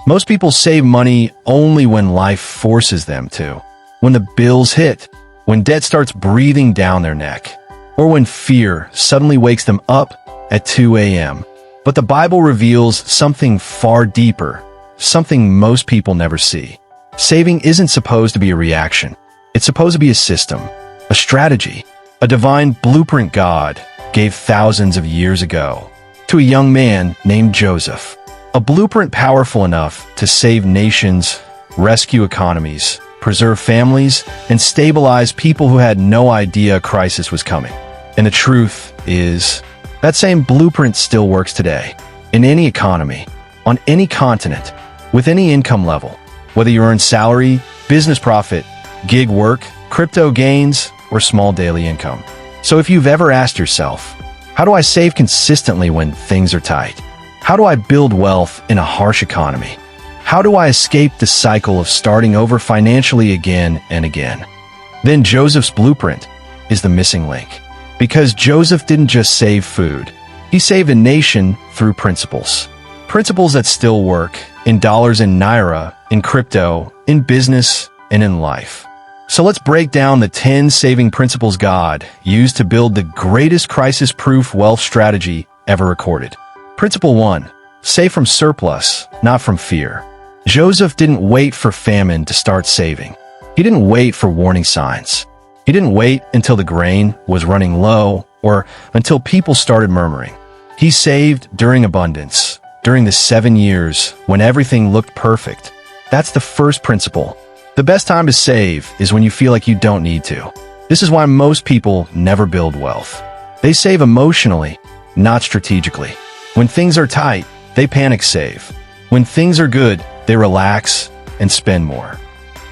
Most people save money only when life forces them to. When the bills hit, when debt starts breathing down their neck, or when fear suddenly wakes them up at 2 a.m. But the Bible reveals something far deeper, something most people never see. Saving isn't supposed to be a reaction. It's supposed to be a system, a strategy, a divine blueprint God gave thousands of years ago to a young man named Joseph. A blueprint powerful enough to save nations, rescue economies, preserve families, and stabilize people who had no idea a crisis was coming. And the truth is, that same blueprint still works today, in any economy, on any continent, with any income level, whether you earn salary, business profit, gig work, crypto gains, or small daily income. So if you've ever asked yourself, how do I save consistently when things are tight? How do I build wealth in a harsh economy? How do I escape the cycle of starting over financially again and again? Then Joseph's blueprint is the missing link. Because Joseph didn't just save food. He saved a nation through principles. Principles that still work in dollars and naira, in crypto, in business, and in life. So let's break down the 10 saving principles God used to build the greatest crisis-proof wealth strategy ever recorded. Principle 1. Save from surplus, not from fear. Joseph didn't wait for famine to start saving. He didn't wait for warning signs. He didn't wait until the grain was running low or until people started murmuring. He saved during abundance, during the 7 years when everything looked perfect. That's the first principle. The best time to save is when you feel like you don't need to. This is why most people never build wealth. They save emotionally, not strategically. When things are tight, they panic save. When things are good, they relax and spend more.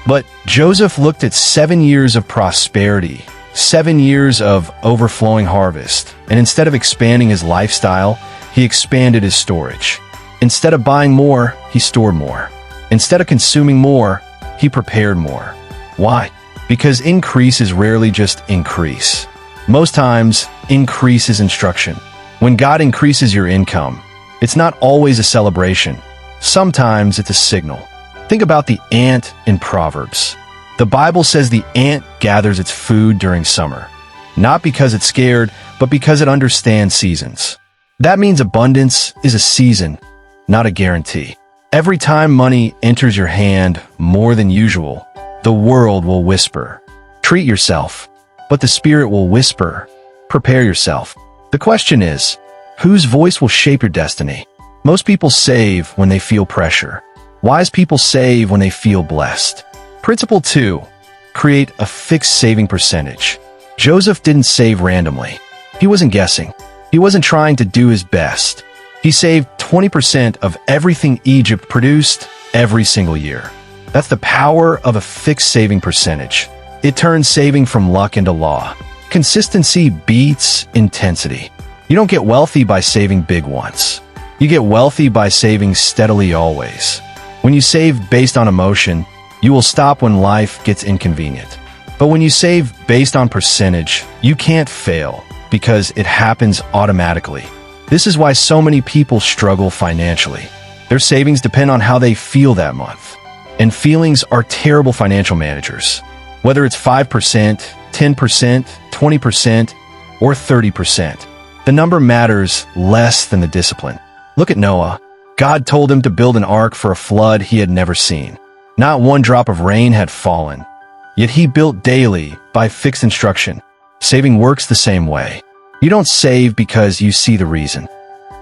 But Joseph looked at 7 years of prosperity, 7 years of overflowing harvest, and instead of expanding his lifestyle, he expanded his storage. Instead of buying more, he stored more. Instead of consuming more, he prepared more. Why? Because increase is rarely just increase. Most times, increase is instruction. When God increases your income, it's not always a celebration. Sometimes it's a signal. Think about the ant in Proverbs. The Bible says the ant gathers its food during summer, not because it's scared, but because it understands seasons. That means abundance is a season, not a guarantee. Every time money enters your hand more than usual, the world will whisper, "Treat yourself," but the Spirit will whisper, "Prepare yourself." The question is, whose voice will shape your destiny? Most people save when they feel pressure. Wise people save when they feel blessed. Principle 2. Create a fixed saving percentage. Joseph didn't save randomly. He wasn't guessing. He wasn't trying to do his best. He saved 20% of everything Egypt produced every single year. That's the power of a fixed saving percentage. It turns saving from luck into law. Consistency beats intensity. You don't get wealthy by saving big once. You get wealthy by saving steadily always. When you save based on emotion, you will stop when life gets inconvenient. But when you save based on percentage, you can't fail because it happens automatically. This is why so many people struggle financially. Their savings depend on how they feel that month. And feelings are terrible financial managers. Whether it's 5%, 10%, 20%, or 30%, the number matters less than the discipline. Look at Noah. God told him to build an ark for a flood he had never seen. Not one drop of rain had fallen. Yet he built daily by fixed instruction. Saving works the same way. You don't save because you see the reason.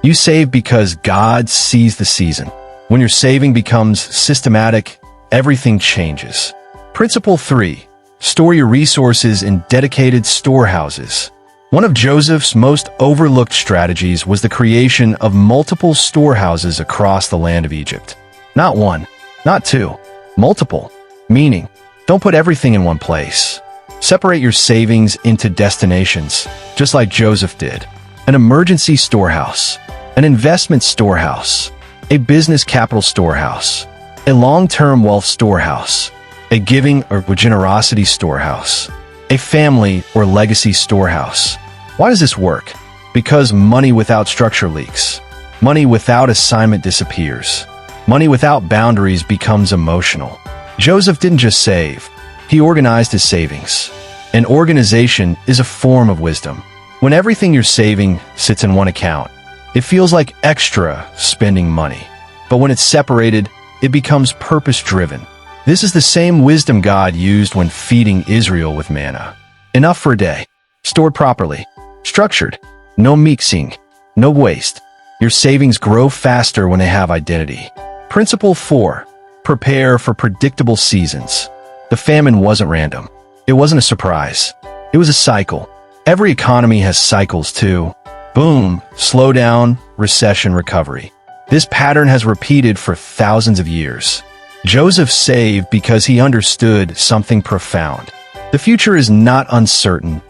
You save because God sees the season. When your saving becomes systematic, everything changes. Principle 3. Store your resources in dedicated storehouses. One of Joseph's most overlooked strategies was the creation of multiple storehouses across the land of Egypt. Not one, not two, multiple. Meaning, don't put everything in one place. Separate your savings into destinations, just like Joseph did. An emergency storehouse, an investment storehouse, a business capital storehouse, a long-term wealth storehouse, a giving or generosity storehouse, a family or legacy storehouse. Why does this work? Because money without structure leaks. Money without assignment disappears. Money without boundaries becomes emotional. Joseph didn't just save, he organized his savings. And organization is a form of wisdom. When everything you're saving sits in one account, it feels like extra spending money. But when it's separated, it becomes purpose-driven. This is the same wisdom God used when feeding Israel with manna. Enough for a day, stored properly, structured, no mixing, no waste. Your savings grow faster when they have identity. Principle 4. Prepare for predictable seasons. The famine wasn't random. It wasn't a surprise. It was a cycle. Every economy has cycles too. Boom, slowdown, recession, recovery. This pattern has repeated for thousands of years. Joseph saved because he understood something profound. The future is not uncertain,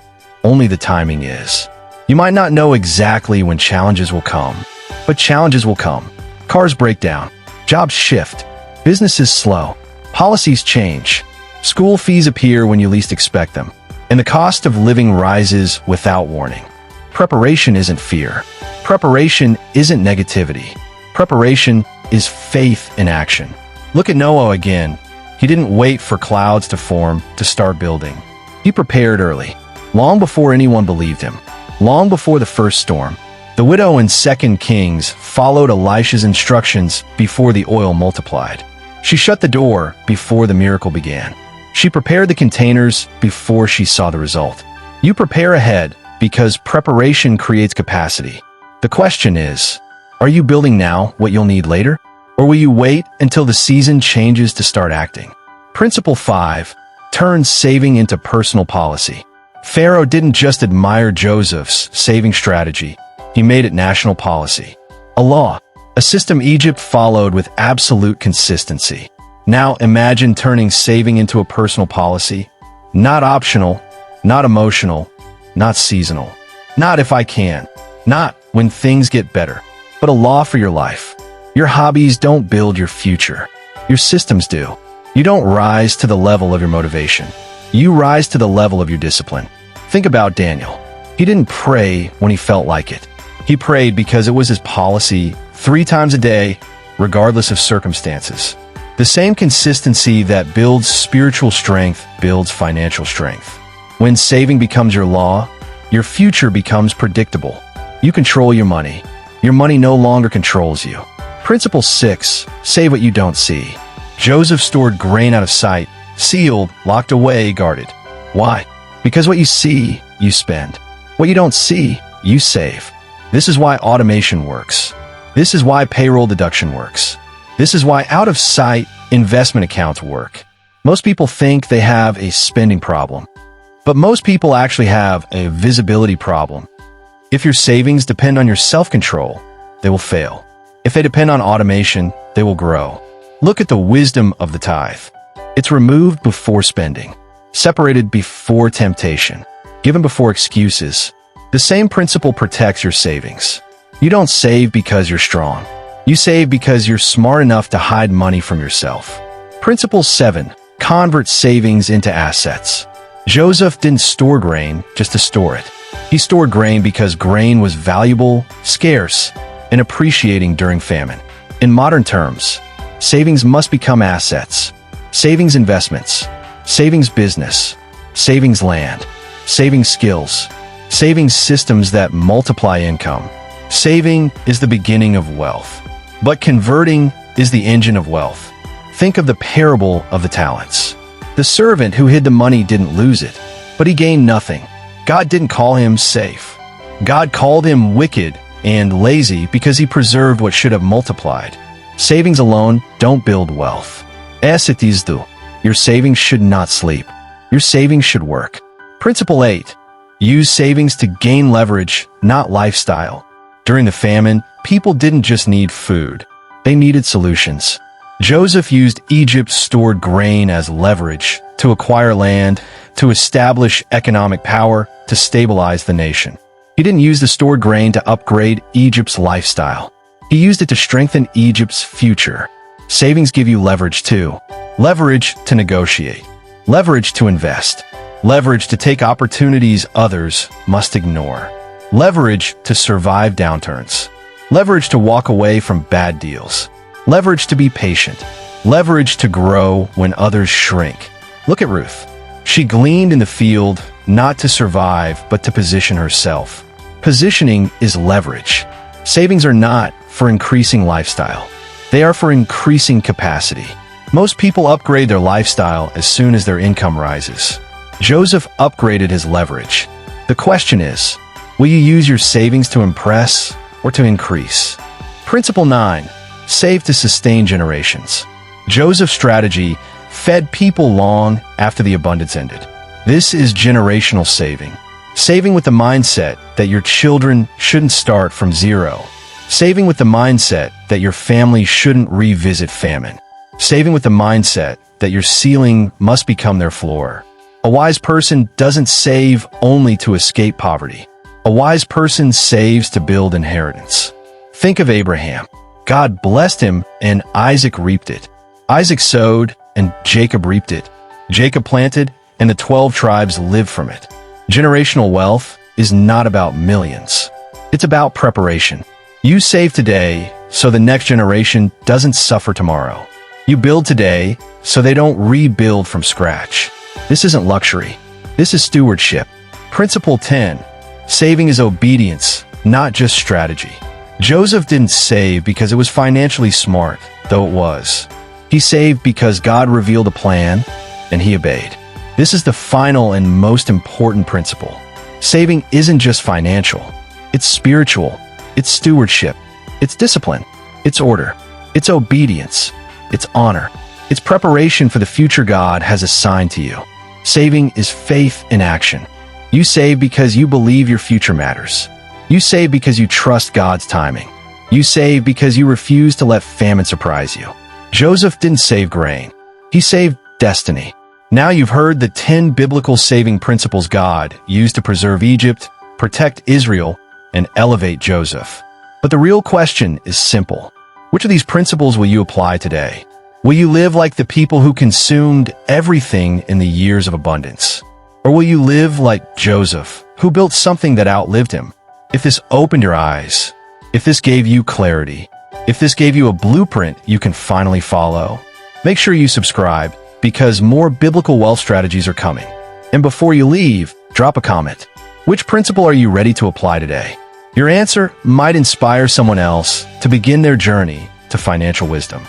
only the timing is. You might not know exactly when challenges will come, but challenges will come. Cars break down, jobs shift, businesses slow, policies change, school fees appear when you least expect them, and the cost of living rises without warning. Preparation isn't fear. Preparation isn't negativity. Preparation is faith in action. Look at Noah again. He didn't wait for clouds to form to start building. He prepared early, long before anyone believed him, long before the first storm. The widow in 2 Kings followed Elisha's instructions before the oil multiplied. She shut the door before the miracle began. She prepared the containers before she saw the result. You prepare ahead because preparation creates capacity. The question is, are you building now what you'll need later? Or will you wait until the season changes to start acting? Principle 5. Turn saving into personal policy. Pharaoh didn't just admire Joseph's saving strategy. He made it national policy. A law, a system Egypt followed with absolute consistency. Now imagine turning saving into a personal policy. Not optional, not emotional, not seasonal. Not if I can. Not when things get better. But a law for your life. Your hobbies don't build your future. Your systems do. You don't rise to the level of your motivation. You rise to the level of your discipline. Think about Daniel. He didn't pray when he felt like it. He prayed because it was his policy 3 times a day, regardless of circumstances. The same consistency that builds spiritual strength builds financial strength. When saving becomes your law, your future becomes predictable. You control your money. Your money no longer controls you. Principle 6. Save what you don't see. Joseph stored grain out of sight, sealed, locked away, guarded. Why? Because what you see, you spend. What you don't see, you save. This is why automation works. This is why payroll deduction works. This is why out-of-sight investment accounts work. Most people think they have a spending problem, but most people actually have a visibility problem. If your savings depend on your self-control, they will fail. If they depend on automation, they will grow. Look at the wisdom of the tithe. It's removed before spending, separated before temptation, given before excuses. The same principle protects your savings. You don't save because you're strong. You save because you're smart enough to hide money from yourself. Principle 7. Convert savings into assets. Joseph didn't store grain just to store it. He stored grain because grain was valuable, scarce, and appreciating during famine. In modern terms, savings must become assets. Savings investments, savings business, savings land, savings skills, savings systems that multiply income. Saving is the beginning of wealth, but converting is the engine of wealth. Think of the parable of the talents. The servant who hid the money didn't lose it, but he gained nothing. God didn't call him safe. God called him wicked and lazy because he preserved what should have multiplied. Savings alone don't build wealth. Assets do. Your savings should not sleep. Your savings should work. Principle 8. Use savings to gain leverage, not lifestyle. During the famine, people didn't just need food. They needed solutions. Joseph used Egypt's stored grain as leverage to acquire land, to establish economic power, to stabilize the nation. He didn't use the stored grain to upgrade Egypt's lifestyle. He used it to strengthen Egypt's future. Savings give you leverage too. Leverage to negotiate. Leverage to invest. Leverage to take opportunities others must ignore. Leverage to survive downturns. Leverage to walk away from bad deals. leverage to be patient, leverage to grow when others shrink. Look at Ruth. She gleaned in the field, not to survive, but to position herself. Positioning is leverage. Savings are not for increasing lifestyle. They are for increasing capacity. Most people upgrade their lifestyle as soon as their income rises. Joseph upgraded his leverage. The question is, will you use your savings to impress or to increase? Principle 9. Save to sustain generations. Joseph's strategy fed people long after the abundance ended. This is generational saving. Saving with the mindset that your children shouldn't start from zero. Saving with the mindset that your family shouldn't revisit famine. Saving with the mindset that your ceiling must become their floor. A wise person doesn't save only to escape poverty. A wise person saves to build inheritance. Think of Abraham. God blessed him and Isaac reaped it. Isaac sowed and Jacob reaped it. Jacob planted and the 12 tribes lived from it. Generational wealth is not about millions. It's about preparation. You save today so the next generation doesn't suffer tomorrow. You build today so they don't rebuild from scratch. This isn't luxury. This is stewardship. Principle 10. Saving is obedience, not just strategy. Joseph didn't save because it was financially smart, though it was. He saved because God revealed a plan, and he obeyed. This is the final and most important principle. Saving isn't just financial. It's spiritual. It's stewardship. It's discipline. It's order. It's obedience. It's honor. It's preparation for the future God has assigned to you. Saving is faith in action. You save because you believe your future matters. You save because you trust God's timing. You save because you refuse to let famine surprise you. Joseph didn't save grain. He saved destiny. Now you've heard the 10 biblical saving principles God used to preserve Egypt, protect Israel, and elevate Joseph. But the real question is simple. Which of these principles will you apply today? Will you live like the people who consumed everything in the years of abundance? Or will you live like Joseph, who built something that outlived him? If this opened your eyes, if this gave you clarity, if this gave you a blueprint you can finally follow, make sure you subscribe because more biblical wealth strategies are coming. And before you leave, drop a comment. Which principle are you ready to apply today? Your answer might inspire someone else to begin their journey to financial wisdom.